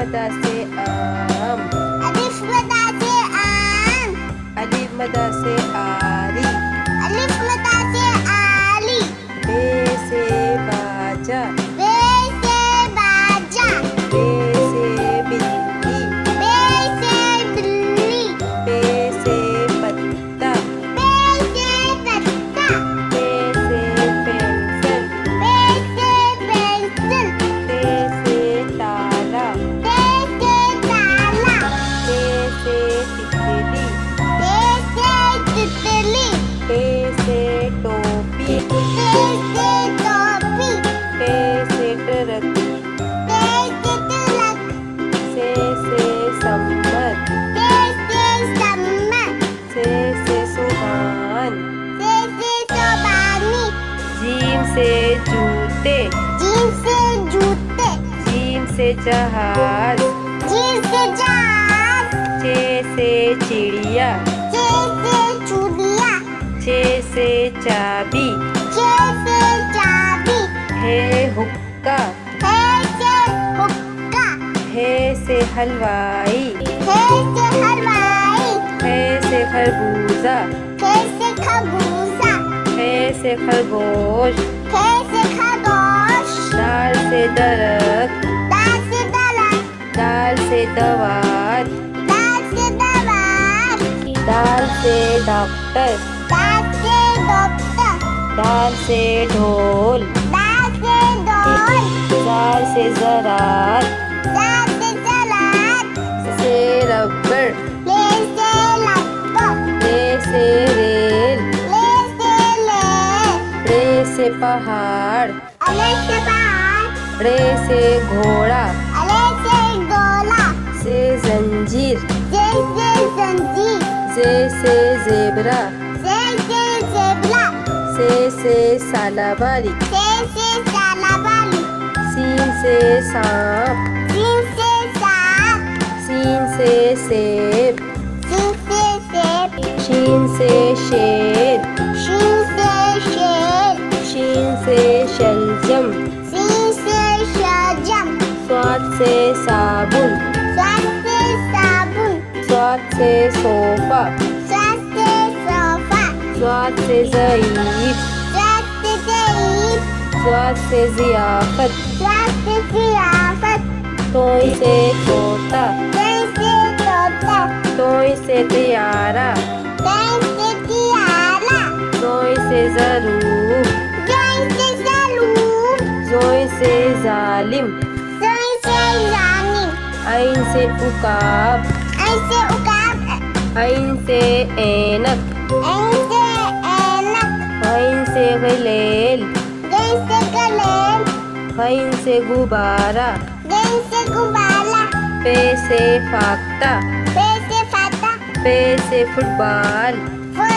मदा से आम। अलिफ मदा से आम। अलिफ मदा से आरी। अलिफ मदा से आली। बे से बाजा। बे से बाजा। बे से बिल्ली। बे से बिल्ली। पे से पत्ता। पे से पत्ता। पे से पेंसिल। पे से पेंसिल। ते से ताला। ते से ताला। ते से तितली। ते से तितली। ते से टोपी। ते से टोपी। ते से ट्रक। ते से तिलक। से सम्मत। ते से सम्मत। से सुहान। ते से सोबानी। जीम से जूते। जीम से जूते। जीम से जहाज। जीम से जहाज। चे से चिड़िया। चे से चूड़िया। चे से चाबी। चे से चाबी। हे हुक्का। हे से हुक्का। हे से हलवाई। हे से हलवाई। हे से खरबूजा। हे से खरबूजा। हे से खरगोश। हे से खरगोश। दाल से दरख्त। दाल से दलत। दाल से दवात। दाल से दवात। दाल से डॉक्टर। दाल से डॉक्टर। दाल से ढोल। दाल से डोल। दाल से ज़रात। दाल से सलाद। से रबड़। ले से लपक। ले से रेल। ले से ले। रे से पहाड़। अले से पहाड़। रे से घोड़ा। अले से गोला। से जंजीर। जे से जंजीर। से ज़ेबरा। जे से जेबला। से सालाबारी। से सालाबाली। सीन से सांप। सीन से सांप। सीन से सेब। सीन से सेब। शीन से शेर। शीन से शेर। शीन से शलजम। सीन से शलजम। स्वाद से साबुन। स्वाद से साबुन। स्वाद से सोफा। स्वाद से सोफा। स्वाद से ज़ईफ। स्वाद से ज़ईफ। स्वाद से ज़ियाफ़त। स्वाद से ज़ियाफ़त। तोई से तोता। तोई से तोता। तोई से तियारा। तोई से तियारा। तोई से ज़रूर। जोई से ज़रूर। जोई से ज़ालिम। जोई से जानिम। ऐन से उकाब। ऐसे उकाब। ऐन से ऐनक। ऐसे ऐनक। ऐन से गलेल। गैन से गलेल। ऐन से गुब्बारा। गैन से गुब्बारा। पे से फाख्ता। पे से फाता। पे से फुटबॉल। फु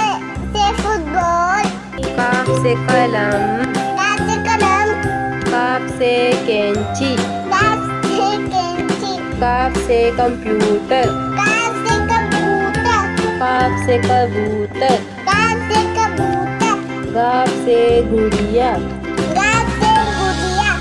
से फुटबॉल। काफ से कलम। काफ से कलम। काफ से कैंची। काफ से कैंची। काफ से कंप्यूटर। काफ से कंप्यूटर। काफ से कबूतर। काफ से कबूतर। गाफ से गुड़िया। गाफ से गुड़िया।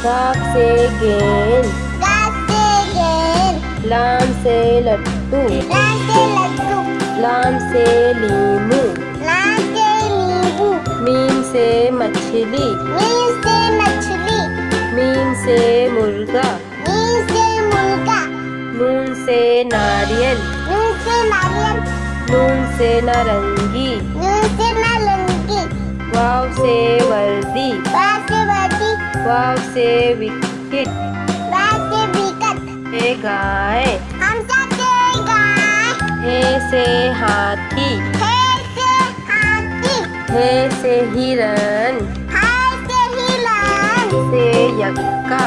गाफ से गेंद। गाफ से गेंद। लाम से लट्टू। लाम से लड्डू। लाम से लीमू। लाम से नींबू। मीम से मछली। मीम से मछली। मीम से मुर्गा। मीम से मुर्गा। नून से नारियल। नून से नारियल। नून से नारंगी। नून से नारंगी। वाव से वर्दी। वाव से वर्दी। वाव से विकेट। वाव से विकेट। हे गाय। हमजा से गाय। हे से हाथी। हे से हाथी। हे से हिरन। हाय से हिरण। से यक्का।